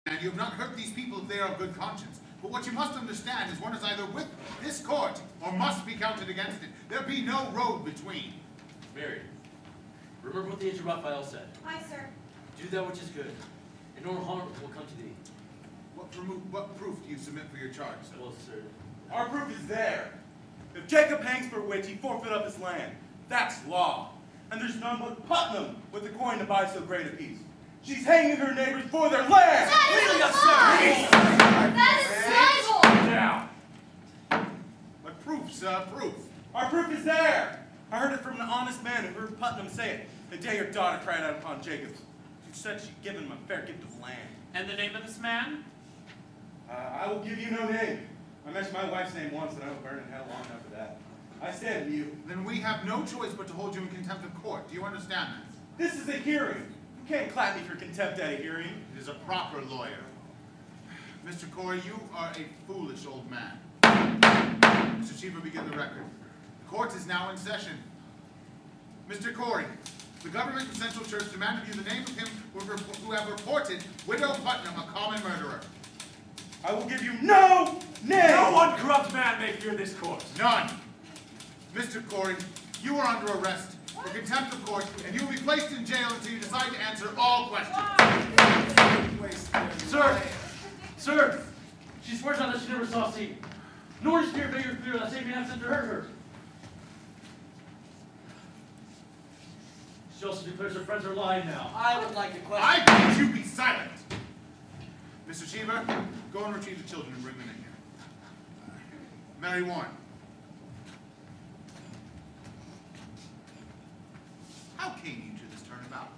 And you have not hurt these people if they are of good conscience. But what you must understand is one is either with this court or must be counted against it. There be no road between. Mary, remember what the angel Raphael said. Aye, sir. Do that which is good, and no harm will come to thee. What proof do you submit for your charge, sir? Well, sir. Our proof is there. If Jacob hangs for witch, he forfeit up his land. That's law. And there's none but Putnam with the coin to buy so great a piece. She's hanging her neighbors for their land! That is libel! Down. What proof, sir? Proof. Our proof is there. I heard it from an honest man who heard Putnam say it the day her daughter cried out upon Jacob's. She said she'd given him a fair gift of land. And the name of this man? I will give you no name. I mentioned my wife's name once, and I will burn in hell long enough for that. I stand mute. Then we have no choice but to hold you in contempt of court. Do you understand that? This is a hearing. You can't clap me for contempt at a hearing. It is a proper lawyer. Mr. Corey, you are a foolish old man. Mr. Cheever, begin the record. The court is now in session. Mr. Corey, the government and Central Church demand of you the name of him who have reported Widow Putnam a common murderer. I will give you no name! No one corrupt man may fear this court. None. Mr. Corey, you are under arrest for contempt of court, and you will be placed in jail until you decide to answer all questions. Sir, she swears on that she never saw Satan, nor is fear bigger fear that Satan has sent to hurt her. She also declares her friends are lying now. I would like to question. I bid you be silent. Mr. Cheever, go and retrieve the children and bring them in here. Mary Warren. How came you to this turnabout?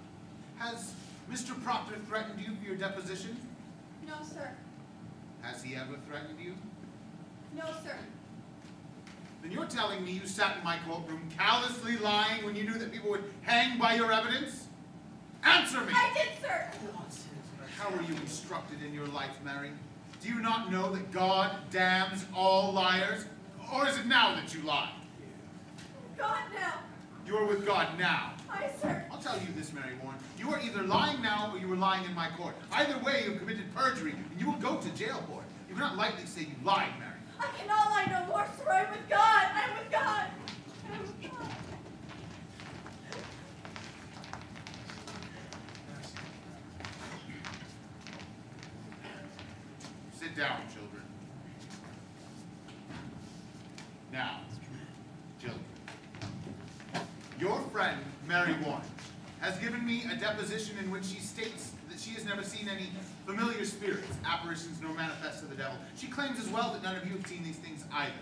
Has Mr. Proctor threatened you for your deposition? No, sir. Has he ever threatened you? No, sir. Then you're telling me you sat in my courtroom callously lying when you knew that people would hang by your evidence? Answer me! I did, sir. How were you instructed in your life, Mary? Do you not know that God damns all liars? Or is it now that you lie? God now. You are with God now. Aye, sir. I'll tell you this, Mary Warren. You are either lying now or you are lying in my court. Either way, you have committed perjury, and you will go to jail for it. You cannot lightly say you lied, Mary. I cannot lie no more, sir. I'm with God. I'm with God. I'm with God. Sit down, children. Now, children. Your friend, Mary Warren, has given me a deposition in which she states that she has never seen any familiar spirits, apparitions, nor manifests of the devil. She claims as well that none of you have seen these things either.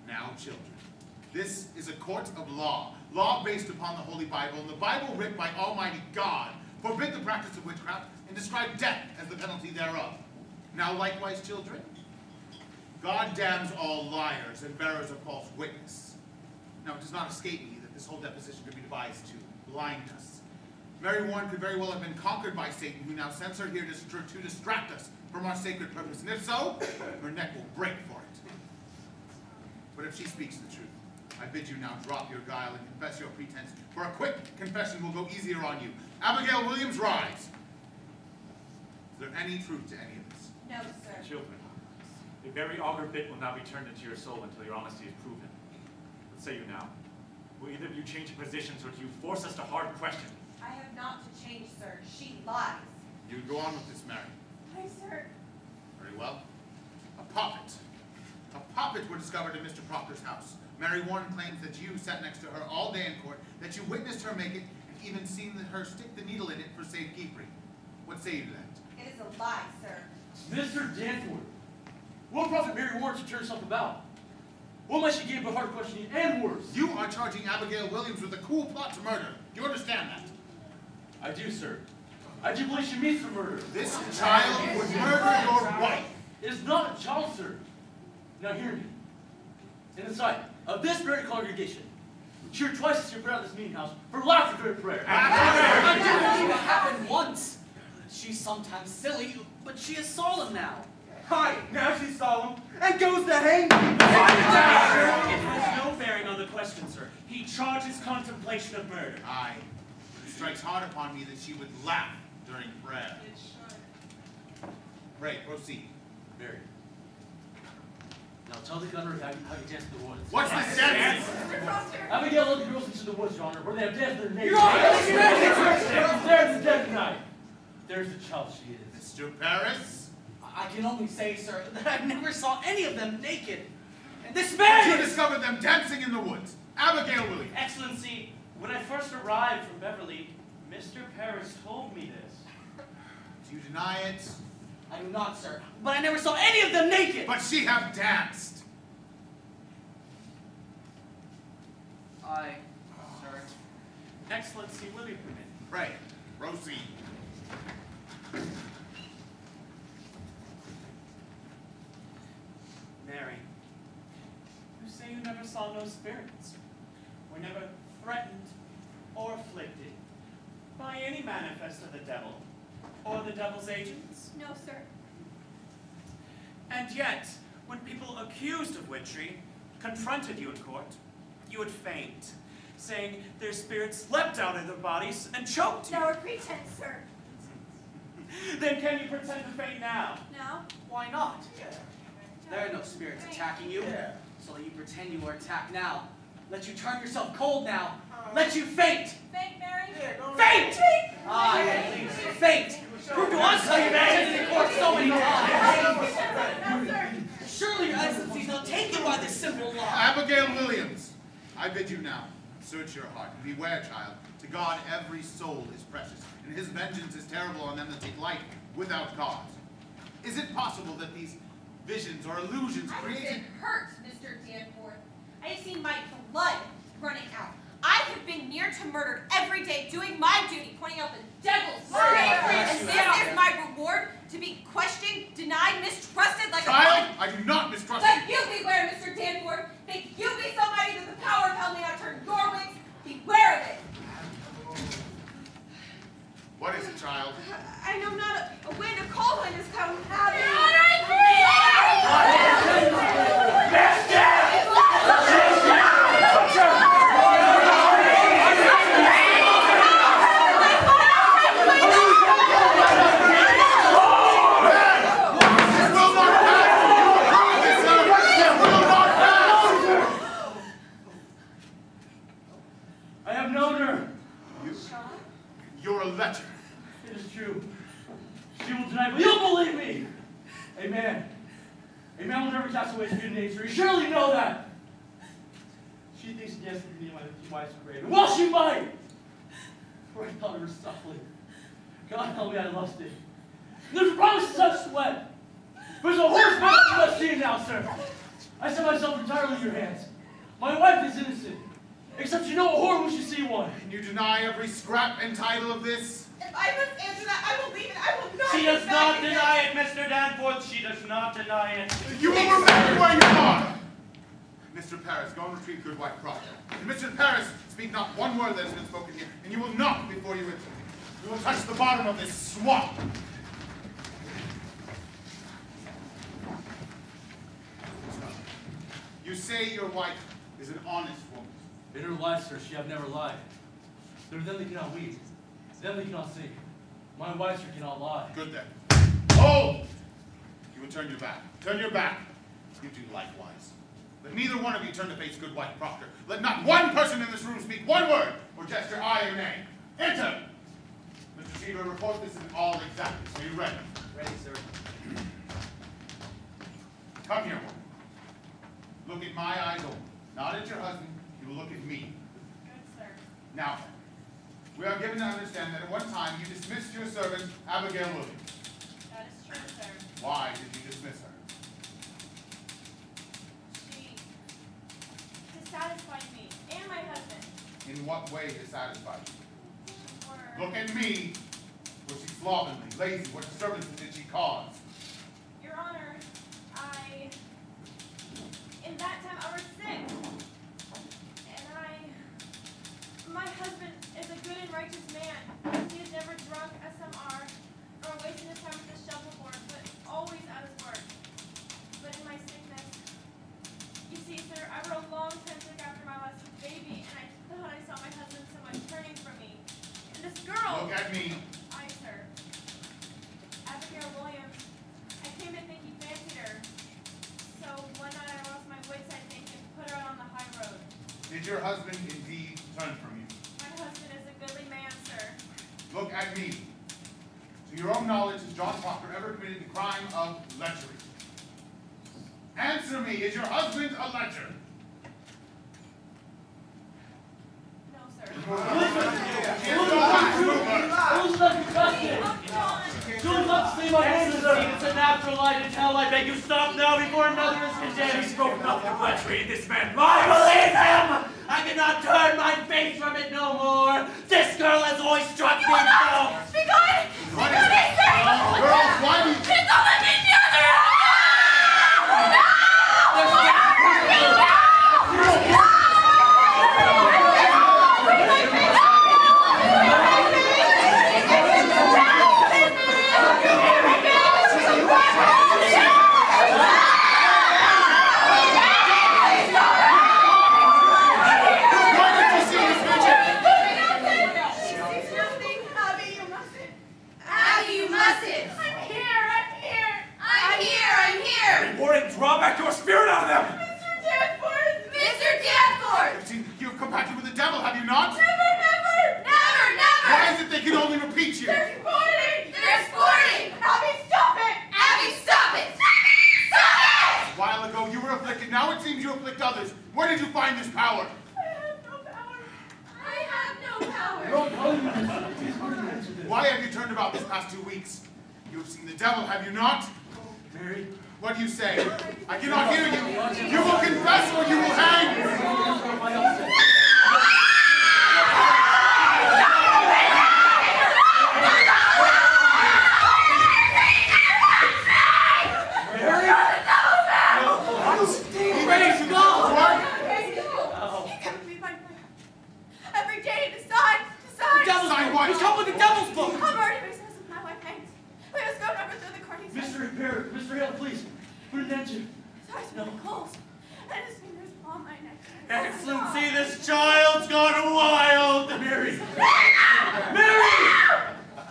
Now, children, this is a court of law, law based upon the Holy Bible, and the Bible writ by Almighty God forbid the practice of witchcraft and describe death as the penalty thereof. Now, likewise, children, God damns all liars and bearers of false witness. Now, it does not escape me that this whole deposition could be devised to blind us. Mary Warren could very well have been conquered by Satan, who now sends her here to distract us from our sacred purpose. And if so, her neck will break for it. But if she speaks the truth, I bid you now drop your guile and confess your pretense, for a quick confession will go easier on you. Abigail Williams, rise. Is there any truth to any of this? No, sir. Children, a very auger bit will now be turned into your soul until your honesty is proven. What say you now? Will either of you change positions, or do you force us to hard question? I have not to change, sir. She lies. You go on with this, Mary. Aye, sir. Very well. A puppet. A puppet were discovered in Mr. Proctor's house. Mary Warren claims that you sat next to her all day in court, that you witnessed her make it, and even seen her stick the needle in it for safekeeping. What say you to that? It is a lie, sir. Mr. Danforth, what prophet Mary Warren should turn herself about? What might she gain but hard questioning and worse? You are charging Abigail Williams with a cool plot to murder. Do you understand that? I do, sir. I do believe she means to murder. This child would murder your wife. It is not a child, sir. Now hear me. In the sight of this very congregation, we cheer twice as you put out this meeting house for lack of good prayer. I do believe it happened once. She's sometimes silly, but she is solemn now. Hi, now she's solemn and goes to hang. It has no bearing on the question, sir. He charges contemplation of murder. Aye. It strikes hard upon me that she would laugh during prayer. Pray, proceed. Mary. Now tell the gunner how you dance in the woods. What's this dance? Mr. Proctor! Abigail led the girls into the woods, Your Honor, where they have danced their naked. Your Honor, There's the dead tonight. There's the child she is. Mr. Paris? I can only say, sir, that I never saw any of them naked. And this You man discovered them dancing in the woods. Abigail Williams. Excellency, when I first arrived from Beverly, Mr. Paris told me this. Do you deny it? I do not, sir, but I never saw any of them naked. But she have danced. I, sir. Excellency, will you permit? Pray, proceed. Mary, you say you never saw no spirits, were never threatened or afflicted by any manifest of the devil or the devil's agents? No, sir. And yet, when people accused of witchery confronted you in court, you would faint, saying their spirits leapt out of their bodies and choked you. Our pretense, sir. Then can you pretend to faint now? Now? Why not? There are no spirits attacking you, so that you pretend you are attacked now. Let you turn yourself cold now. Let you faint. Faint, Mary? Faint! Ah, please, faint. Prove to us how you've acted in court so many times. No, sir. Surely your excellency is not taken by this simple law. Abigail Williams, I bid you now, search your heart, and beware, child. To God every soul is precious, and his vengeance is terrible on them that take life without cause. Is it possible that these visions or illusions I've created... been hurt, Mr. Danforth. I have seen my blood running out. I have been near to murdered every day, doing my duty, pointing out the devil's and this is my reward, to be questioned, denied, mistrusted like Child, a I do not mistrust But you. you beware, Mr. Danforth. Think you be so mighty that the power of hell may not turn your wings? Beware of it. What is it, child? I know not a wind, a cold wind has come. I have known her. You're a lecher. It is true. She will deny, but you'll believe me. A man will never cast away his good nature. You surely know that. She thinks yes to me my grave. And well, she might. For I thought of her softly. God help me, I lost it. There's a promise to such sweat. There's a horse back you must see now, sir. I set myself entirely in your hands. My wife is innocent. Except you know a whore when you see one. Can you deny every scrap and title of this? If I must answer that, I will leave it. I will not. She be does back not again. deny it, Mr. Danforth. She does not deny it. You will remember where you are! Mr. Paris, go and retrieve Goodwife Proctor. And Mr. Paris, speak not one word that has been spoken here, and you will knock before you enter. You will touch the bottom of this swamp. You say your wife is an honest woman. In her life, sir, she have never lied. There are them that cannot weep, them that cannot sing. My wife, sir, cannot lie. Good then. Hold! You will turn your back. Turn your back. You do likewise. Let neither one of you turn to face Goodwife Proctor. Let not one person in this room speak one word or gesture aye or nay. Enter! Mr. Seaver, report this in all exactness. Are you ready? Ready, sir. Come here, woman. Look at my eyes only. Not at your husband. You will look at me. Good, sir. Now, we are given to understand that at one time you dismissed your servant, Abigail Williams. That is true, sir. Why did you dismiss her? She dissatisfied me and my husband. In what way dissatisfied you? Or Look at me. Was she slovenly, lazy? What disturbances did she cause? Your Honor, in that time I was sick. And my husband is a good and righteous man. He is never drunk as some are, or wasting his time with the shuffleboard, but always at his work. But in my sickness, you see, sir, I wrote a long time sick after my last baby, and I thought I saw my husband so much turning from me. And this girl, Look at me. I, sir, Abigail Williams, your husband indeed turned from you? My husband is a goodly man, sir. Look at me. To your own knowledge, has John Proctor ever committed the crime of lechery? Answer me, is your husband a lecher? No, sir. Who's not disgusted? Oh, John. Julie's not to see my hands. It's a natural light in hell. I beg you, stop now before another is condemned. She's spoken nothing of lechery, and this man I lies! believe him! I cannot turn my face from it no more. This girl has always struck me so. Be gone! Be gone, I say! Girls, why do you... It's all in me, the other! Draw back your spirit out of them! Mr. Danforth! Mr. Danforth! You've compacted with the devil, have you not? Never! Why is it they can only repeat you? They're sporting! Abby, stop it! Stop it! A while ago you were afflicted, now it seems you afflict others. Where did you find this power? I have no power! Why have you turned about this past 2 weeks? You have seen the devil, have you not? Mary. What do you say? I cannot hear you. You will confess or you will hang. Praise God! He comes to me by prayer. Every day to decide. Sign what? You come with the devil's book! I'm already says with my wife hangs. We must go number through the courting. Mr. Imperator, Mr. Hale, please. Put an end to. His eyes were coals, and his fingers on my neck. Excellency, this child's gone wild! Mary! Mary!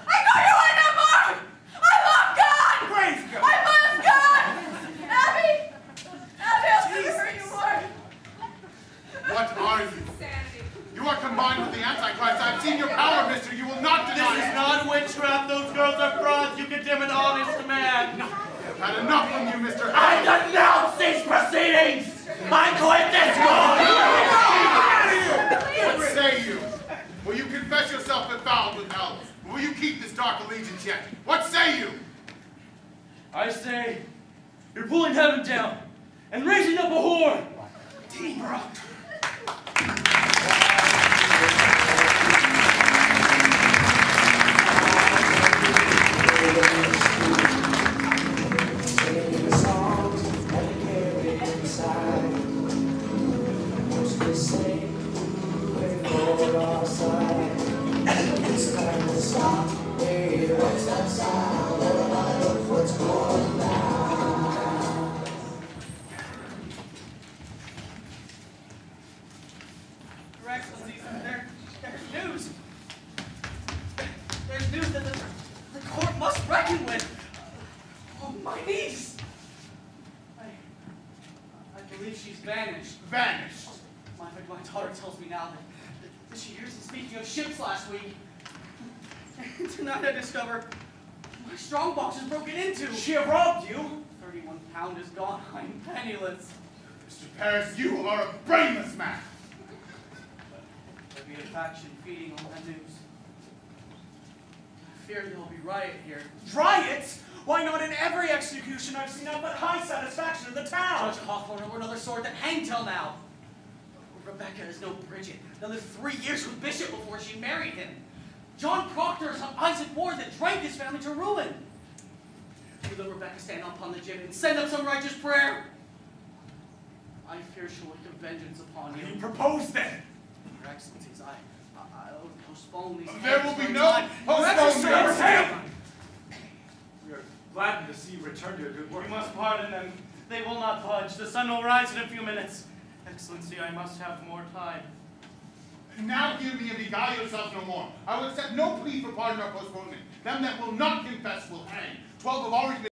I go to one no more! I love God! Praise God! I love God! Abby! I'll never hurt you more. What are you? You are combined with the Antichrist. I've seen your power, mister. You will not deny This it. is not witchcraft. Those girls are frauds. You condemn an honest man. I've had enough from you, Mr. I Hale. denounce these proceedings! I quit this What say you? Will you confess yourself befouled with hell? Or will you keep this dark allegiance yet? What say you? I say, you're pulling heaven down and raising up a whore. Deeper. Your Excellency, there's news. There's news that the court must reckon with. Oh, my niece. I believe she's vanished. Vanished. My daughter tells me now that she hears him speaking of ships last week. And tonight I discover my strongbox is broken into. She have robbed you? 31 pound is gone. I'm penniless. Mr. Paris, you are a brainless man. There be a faction feeding on that news. I fear there'll be riot here. Riots? Why not in every execution I've seen out but high satisfaction in the town? Judge Hawthorne or another sword that hanged till now. Rebecca is no Bridget. Another 3 years with Bishop before she married him. John Proctor is some Isaac Ward that drank his family to ruin. You let Rebecca stand upon the gibbet and send up some righteous prayer. I fear she'll look a vengeance upon you. You propose then? Your Excellencies, I'll postpone these. There will be for a no time. Your postponement. Excellency! We are glad to see you return to your good work. You must pardon them. They will not budge. The sun will rise in a few minutes. Excellency, I must have more time. Now hear me and beguile yourselves no more. I will accept no plea for pardon or postponement. Them that will not confess will hang. 12 have already been